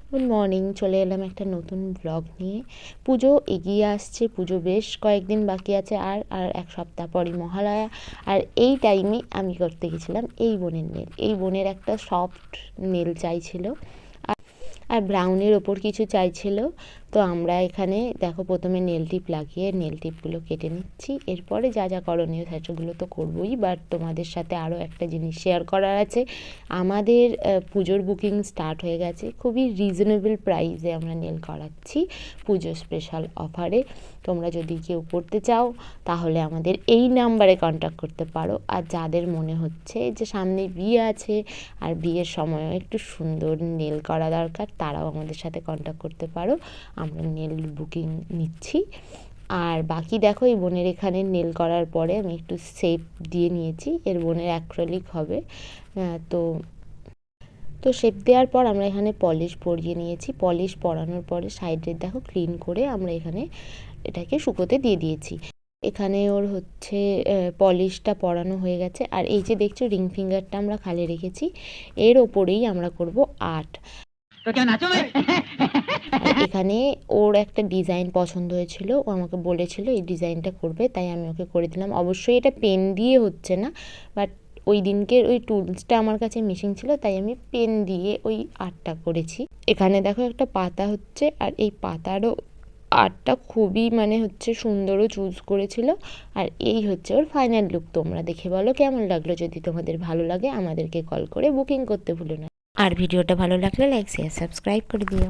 Good morning, চলে এলাম একটা নতুন ব্লগ নিয়ে। পুজো এগিয়ে আসছে, পুজো বেশ কয়েকদিন বাকি আছে, আর আর এক সপ্তাহ পরই মহালয়া। আর এই টাইমে আমি করতে গেছিলাম এই বোনের নেল। এই বোনের একটা সফট নেল চাইছিল আর ব্রাউনের ওপর কিছু চাইছিল। তো আমরা এখানে দেখো প্রথমে নেল টিপ লাগিয়ে নেল টিপগুলো কেটে নিচ্ছি। এরপরে যা যা করণীয় সেগুলো তো করবোই, বাট তোমাদের সাথে আরও একটা জিনিস শেয়ার করার আছে। আমাদের পুজোর বুকিং স্টার্ট হয়ে গেছে, খুবই রিজনেবল প্রাইসে আমরা নেল করাচ্ছি পুজো স্পেশাল অফারে। তোমরা যদি কেউ করতে চাও তাহলে আমাদের এই নাম্বারে কন্ট্যাক্ট করতে পারো। আর যাদের মনে হচ্ছে যে সামনে বিয়ে আছে আর বিয়ের সময়ও একটু সুন্দর নেল করা দরকার, তারাও আমাদের সাথে কন্ট্যাক্ট করতে পারো, আমরা নেল বুকিং নিচ্ছি। আর বাকি দেখো, এই বোনের এখানে নেল করার পরে আমি একটু শেপ দিয়ে নিয়েছি, এর বোনের অ্যাক্রিলিক হবে। তো তো শেপ দেওয়ার পর আমরা এখানে পলিশ পরিয়ে নিয়েছি। পলিশ পরানোর পরে সাইডে দেখো ক্লিন করে আমরা এখানে এটাকে শুকোতে দিয়ে দিয়েছি। এখানে ওর হচ্ছে পলিশটা পরানো হয়ে গেছে। আর এই যে দেখছো রিং ফিঙ্গারটা আমরা খালি রেখেছি, এর ওপরেই আমরা করব আর্ট। এখানে ওর একটা ডিজাইন পছন্দ হয়েছিল, ও আমাকে বলেছিল এই ডিজাইনটা করবে, তাই আমি ওকে করে দিলাম। অবশ্যই এটা পেন দিয়ে হচ্ছে না, বাট ওই দিনকের ওই টুলসটা আমার কাছে মিসিং ছিল, তাই আমি পেন দিয়ে ওই আর্টটা করেছি। এখানে দেখো একটা পাতা হচ্ছে, আর এই পাতারও আর্টটা খুবই হচ্ছে সুন্দরও চুজ করেছিল। আর এই হচ্ছে ওর ফাইনাল লুক। তোমরা দেখে বলো কেমন লাগলো। যদি তোমাদের ভালো লাগে আমাদেরকে কল করে বুকিং করতে ভুলো না। আর ভিডিওটা ভালো লাগলে লাইক শেয়ার সাবস্ক্রাইব করে দিও।